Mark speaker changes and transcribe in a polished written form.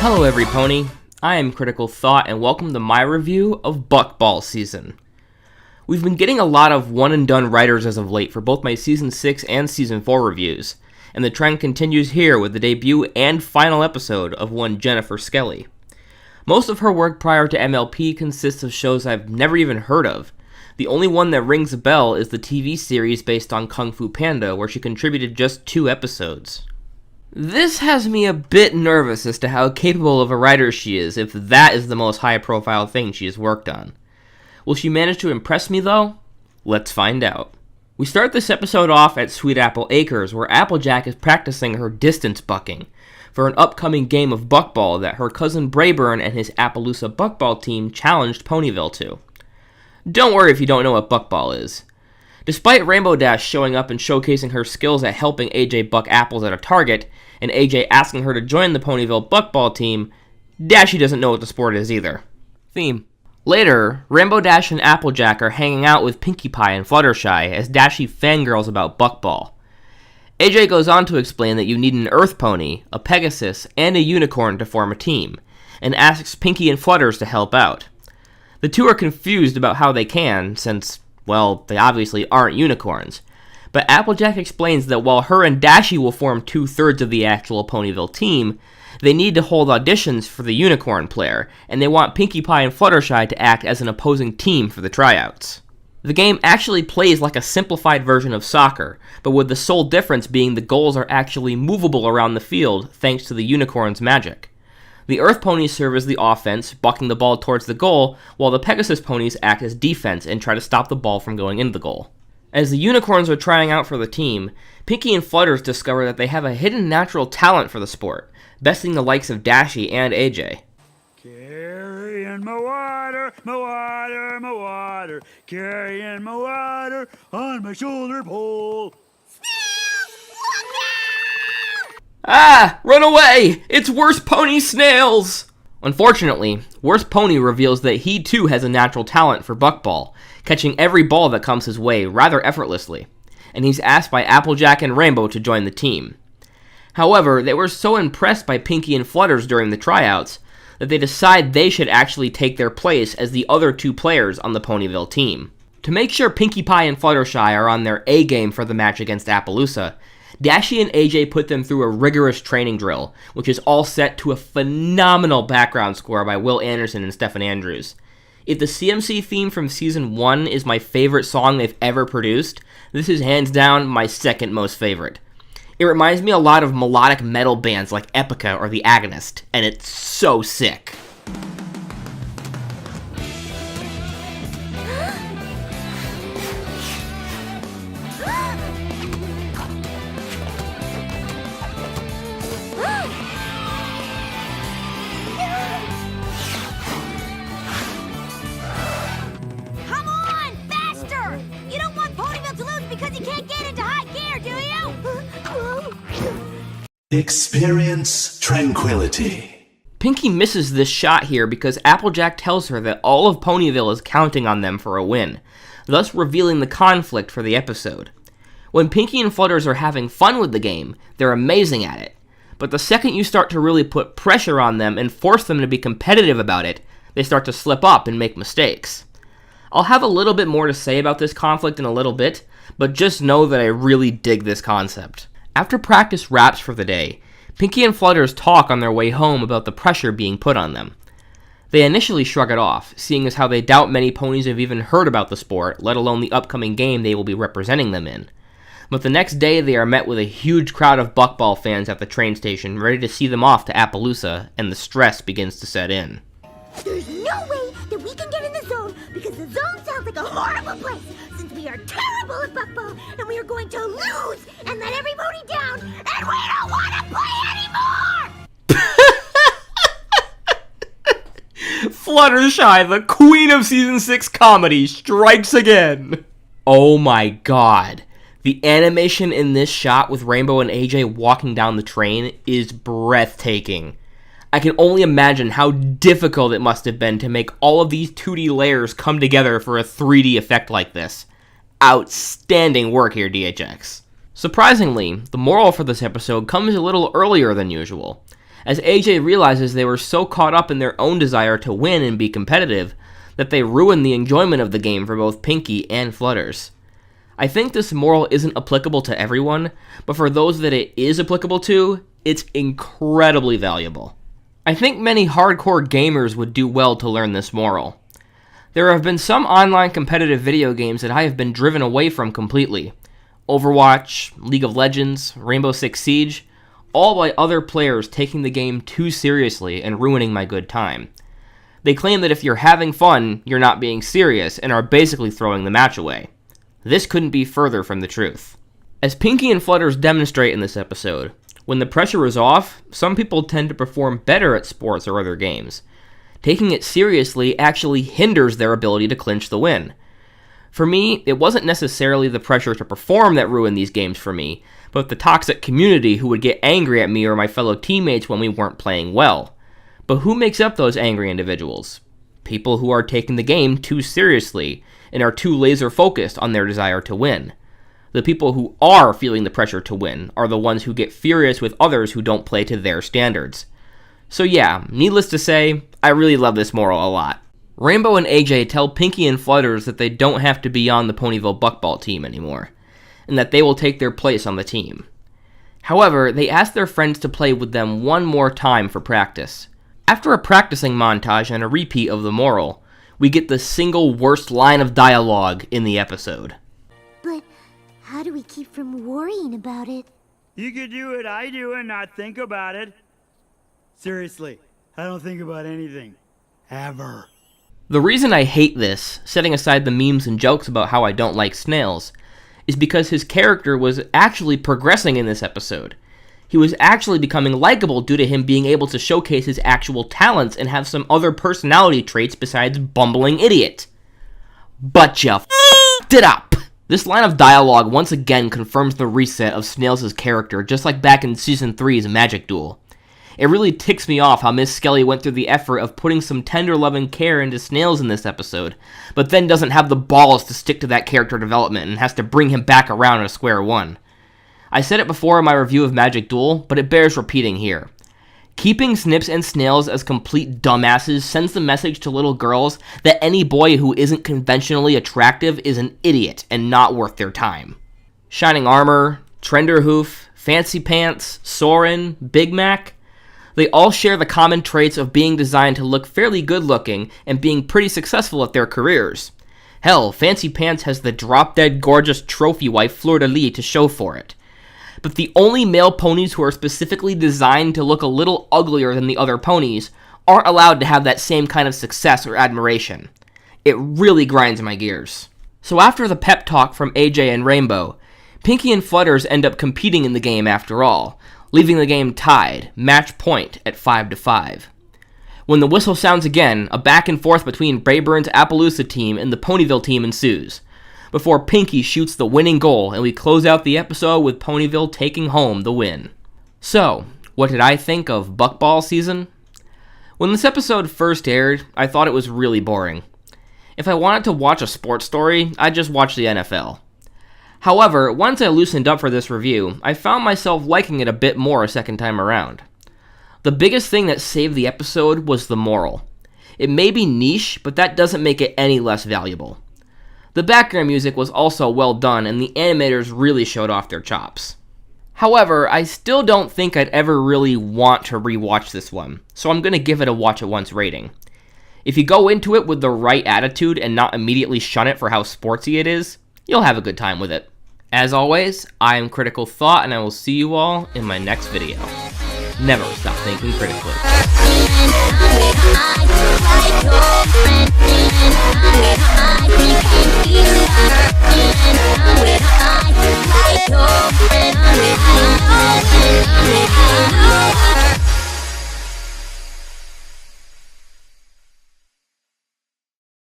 Speaker 1: Hello everypony, I am Critical Thought and welcome to my review of Buckball season. We've been getting a lot of one-and-done writers as of late for both my Season 6 and Season 4 reviews, and the trend continues here with the debut and final episode of one Jennifer Skelly. Most of her work prior to MLP consists of shows I've never even heard of. The only one that rings a bell is the TV series based on Kung Fu Panda, where she contributed just 2 episodes. This has me a bit nervous as to how capable of a writer she is, if that is the most high-profile thing she has worked on. Will she manage to impress me, though? Let's find out. We start this episode off at Sweet Apple Acres, where Applejack is practicing her distance bucking for an upcoming game of Buckball that her cousin Brayburn and his Appaloosa Buckball team challenged Ponyville to. Don't worry if you don't know what Buckball is. Despite Rainbow Dash showing up and showcasing her skills at helping AJ buck apples at a target, and AJ asking her to join the Ponyville Buckball team, Dashy doesn't know what the sport is either. Theme. Later, Rainbow Dash and Applejack are hanging out with Pinkie Pie and Fluttershy as Dashy fangirls about Buckball. AJ goes on to explain that you need an Earth Pony, a Pegasus, and a Unicorn to form a team, and asks Pinkie and Flutters to help out. The two are confused about how they can, since, well, they obviously aren't unicorns. But Applejack explains that while her and Dashy will form 2/3 of the actual Ponyville team, they need to hold auditions for the unicorn player, and they want Pinkie Pie and Fluttershy to act as an opposing team for the tryouts. The game actually plays like a simplified version of soccer, but with the sole difference being the goals are actually movable around the field thanks to the unicorn's magic. The Earth Ponies serve as the offense, bucking the ball towards the goal, while the Pegasus Ponies act as defense and try to stop the ball from going into the goal. As the unicorns are trying out for the team, Pinkie and Flutters discover that they have a hidden natural talent for the sport, besting the likes of Dashy and AJ.
Speaker 2: Carrying my water, carrying my water on my shoulder pole.
Speaker 1: Ah! Run away! It's Worst Pony Snails! Unfortunately, Worst Pony reveals that he too has a natural talent for Buckball, catching every ball that comes his way rather effortlessly, and he's asked by Applejack and Rainbow to join the team. However, they were so impressed by Pinkie and Flutters during the tryouts that they decide they should actually take their place as the other 2 players on the Ponyville team. To make sure Pinkie Pie and Fluttershy are on their A-game for the match against Appaloosa, Dashy and AJ put them through a rigorous training drill, which is all set to a phenomenal background score by Will Anderson and Stephen Andrews. If the CMC theme from Season 1 is my favorite song they've ever produced, this is hands down my second most favorite. It reminds me a lot of melodic metal bands like Epica or The Agonist, and it's so sick.
Speaker 3: Experience tranquility.
Speaker 1: Pinkie misses this shot here because Applejack tells her that all of Ponyville is counting on them for a win, thus revealing the conflict for the episode. When Pinkie and Flutters are having fun with the game, they're amazing at it. But the second you start to really put pressure on them and force them to be competitive about it, they start to slip up and make mistakes. I'll have a little bit more to say about this conflict in a little bit, but just know that I really dig this concept. After practice wraps for the day, Pinkie and Flutters talk on their way home about the pressure being put on them. They initially shrug it off, seeing as how they doubt many ponies have even heard about the sport, let alone the upcoming game they will be representing them in. But the next day they are met with a huge crowd of Buckball fans at the train station ready to see them off to Appaloosa, and the stress begins to set in.
Speaker 4: There's no way that we can get in the zone because the zone sounds like a horrible place since we are terrible at Buckball and we are going to lose and let everybody down and we don't want to play anymore!
Speaker 1: Fluttershy, the queen of Season 6 comedy, strikes again! Oh my god. The animation in this shot with Rainbow and AJ walking down the train is breathtaking. I can only imagine how difficult it must have been to make all of these 2D layers come together for a 3D effect like this. Outstanding work here, DHX. Surprisingly, the moral for this episode comes a little earlier than usual. as AJ realizes they were so caught up in their own desire to win and be competitive that they ruin the enjoyment of the game for both Pinky and Flutters. I think this moral isn't applicable to everyone, but for those that it is applicable to, it's incredibly valuable. I think many hardcore gamers would do well to learn this moral. There have been some online competitive video games that I have been driven away from completely. Overwatch, League of Legends, Rainbow Six Siege, all by other players taking the game too seriously and ruining my good time. They claim that if you're having fun, you're not being serious and are basically throwing the match away. This couldn't be further from the truth. As Pinky and Flutters demonstrate in this episode, when the pressure is off, some people tend to perform better at sports or other games. Taking it seriously actually hinders their ability to clinch the win. For me, it wasn't necessarily the pressure to perform that ruined these games for me, but the toxic community who would get angry at me or my fellow teammates when we weren't playing well. But who makes up those angry individuals? People who are taking the game too seriously and are too laser focused on their desire to win. The people who are feeling the pressure to win are the ones who get furious with others who don't play to their standards. So yeah, needless to say, I really love this moral a lot. Rainbow and AJ tell Pinky and Flutters that they don't have to be on the Ponyville Buckball team anymore, and that they will take their place on the team. However, they ask their friends to play with them one more time for practice. After a practicing montage and a repeat of the moral, we get the single worst line of dialogue in the episode.
Speaker 4: But how do we keep from worrying about it?
Speaker 2: You could do what I do and not think about it. Seriously, I don't think about anything. Ever.
Speaker 1: The reason I hate this, setting aside the memes and jokes about how I don't like snails, is because his character was actually progressing in this episode. He was actually becoming likable due to him being able to showcase his actual talents and have some other personality traits besides bumbling idiot. But you f***ed it up! This line of dialogue once again confirms the reset of Snails' character, just like back in Season 3's Magic Duel. It really ticks me off how Miss Skelly went through the effort of putting some tender love and care into Snails in this episode, but then doesn't have the balls to stick to that character development and has to bring him back around to square one. I said it before in my review of Magic Duel, but it bears repeating here. Keeping Snips and Snails as complete dumbasses sends the message to little girls that any boy who isn't conventionally attractive is an idiot and not worth their time. Shining Armor, Trenderhoof, Fancy Pants, Soren, Big Mac, they all share the common traits of being designed to look fairly good looking and being pretty successful at their careers. Hell, Fancy Pants has the drop-dead gorgeous trophy wife Fleur-de-Lis to show for it. But the only male ponies who are specifically designed to look a little uglier than the other ponies aren't allowed to have that same kind of success or admiration. It really grinds my gears. So after the pep talk from AJ and Rainbow, Pinky and Flutters end up competing in the game after all, leaving the game tied, match point at 5-5. When the whistle sounds again, a back and forth between Brayburn's Appaloosa team and the Ponyville team ensues, before Pinky shoots the winning goal and we close out the episode with Ponyville taking home the win. So, what did I think of Buckball season? When this episode first aired, I thought it was really boring. If I wanted to watch a sports story, I'd just watch the NFL. However, once I loosened up for this review, I found myself liking it a bit more a second time around. The biggest thing that saved the episode was the moral. It may be niche, but that doesn't make it any less valuable. The background music was also well done, and the animators really showed off their chops. However, I still don't think I'd ever really want to rewatch this one, so I'm going to give it a watch it once rating. If you go into it with the right attitude and not immediately shun it for how sportsy it is, you'll have a good time with it. As always, I am Critical Thought, and I will see you all in my next video. Never stop thinking critically.
Speaker 4: I